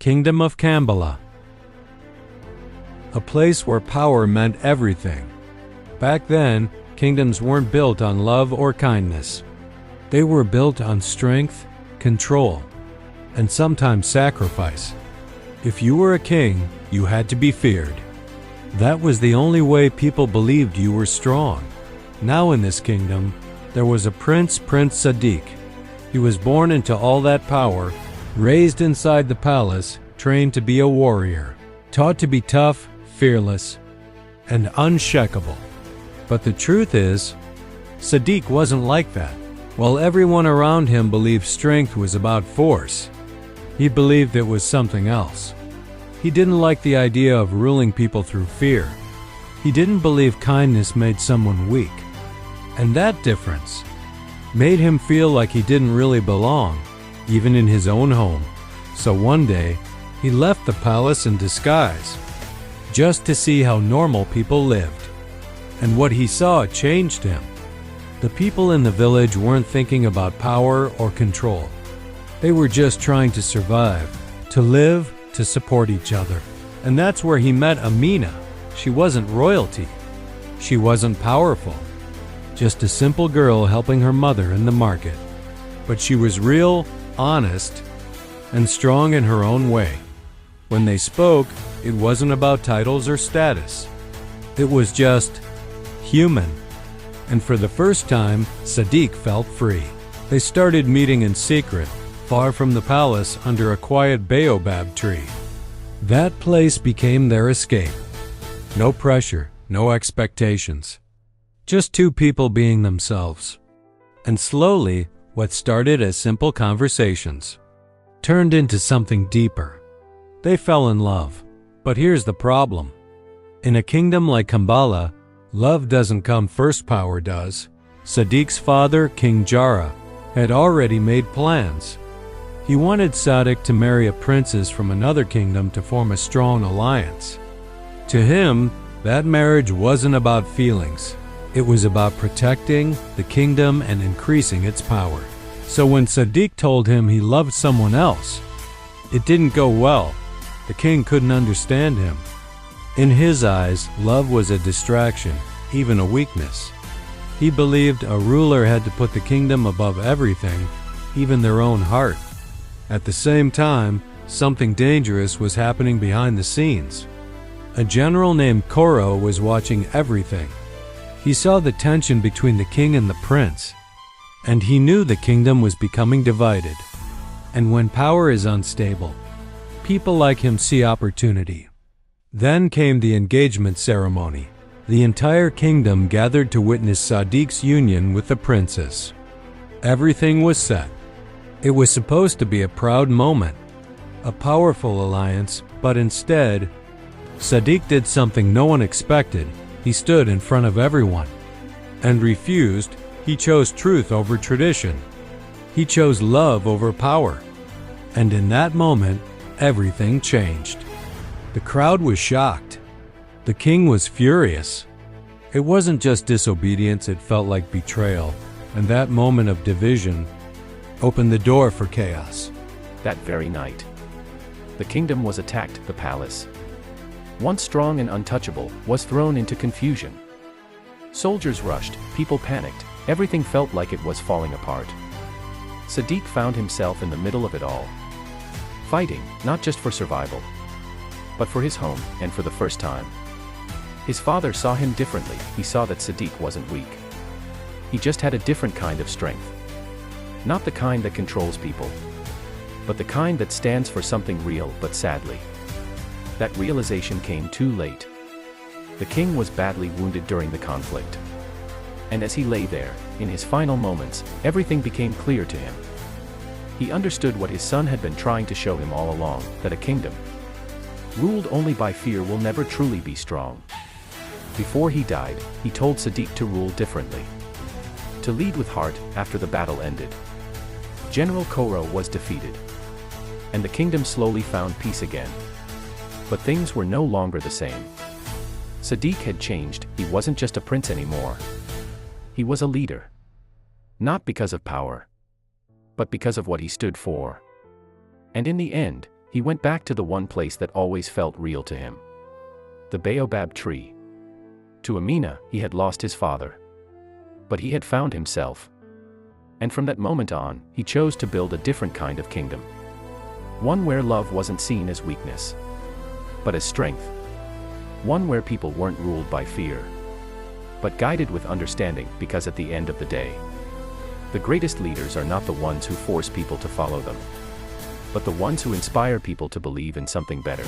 Kingdom of Kambala. A place where power meant everything. Back then, kingdoms weren't built on love or kindness. They were built on strength, control, and sometimes sacrifice. If you were a king, you had to be feared. That was the only way people believed you were strong. Now in this kingdom, there was a Prince Sadiq. He was born into all that power, raised inside the palace, trained to be a warrior, taught to be tough, fearless, and unshakable. But the truth is, Sadiq wasn't like that. While everyone around him believed strength was about force, he believed it was something else. He didn't like the idea of ruling people through fear. He didn't believe kindness made someone weak. And that difference made him feel like he didn't really belong, even in his own home. So one day, he left the palace in disguise, just to see how normal people lived. And what he saw changed him. The people in the village weren't thinking about power or control. They were just trying to survive, to live, to support each other. And that's where he met Amina. She wasn't royalty. She wasn't powerful. Just a simple girl helping her mother in the market. But she was real, honest, and strong in her own way. When they spoke, it wasn't about titles or status. It was just human. And for the first time, Sadiq felt free. They started meeting in secret, far from the palace under a quiet baobab tree. That place became their escape. No pressure, no expectations. Just two people being themselves. And slowly, what started as simple conversations turned into something deeper. They fell in love. But here's the problem. In a kingdom like Kambala, love doesn't come first, power does. Sadiq's father, King Jara, had already made plans. He wanted Sadiq to marry a princess from another kingdom to form a strong alliance. To him, that marriage wasn't about feelings. It was about protecting the kingdom and increasing its power. So when Sadiq told him he loved someone else, it didn't go well. The king couldn't understand him. In his eyes, love was a distraction, even a weakness. He believed a ruler had to put the kingdom above everything, even their own heart. At the same time, something dangerous was happening behind the scenes. A general named Koro was watching everything. He saw the tension between the king and the prince, and he knew the kingdom was becoming divided. And when power is unstable, people like him see opportunity. Then came the engagement ceremony. The entire kingdom gathered to witness Sadiq's union with the princess. Everything was set. It was supposed to be a proud moment, a powerful alliance, but instead, Sadiq did something no one expected. He stood in front of everyone and refused. He chose truth over tradition. He chose love over power. And in that moment, everything changed. The crowd was shocked. The king was furious. It wasn't just disobedience, it felt like betrayal. And that moment of division opened the door for chaos. That very night, the kingdom was attacked. The palace, once strong and untouchable, was thrown into confusion. Soldiers rushed, people panicked, everything felt like it was falling apart. Sadiq found himself in the middle of it all, fighting, not just for survival, but for his home, and for the first time. His father saw him differently. He saw that Sadiq wasn't weak. He just had a different kind of strength. Not the kind that controls people, but the kind that stands for something real. But sadly, that realization came too late. The king was badly wounded during the conflict. And as he lay there, in his final moments, everything became clear to him. He understood what his son had been trying to show him all along, that a kingdom ruled only by fear will never truly be strong. Before he died, he told Sadiq to rule differently, to lead with heart. After the battle ended, General Koro was defeated, and the kingdom slowly found peace again. But things were no longer the same. Sadiq had changed. He wasn't just a prince anymore. He was a leader. Not because of power, but because of what he stood for. And in the end, He went back to the one place that always felt real to him. The baobab tree. To Amina, he had lost his father. But he had found himself. And from that moment on, he chose to build a different kind of kingdom. One where love wasn't seen as weakness, but as strength. One where people weren't ruled by fear, but guided with understanding, because at the end of the day, the greatest leaders are not the ones who force people to follow them, but the ones who inspire people to believe in something better.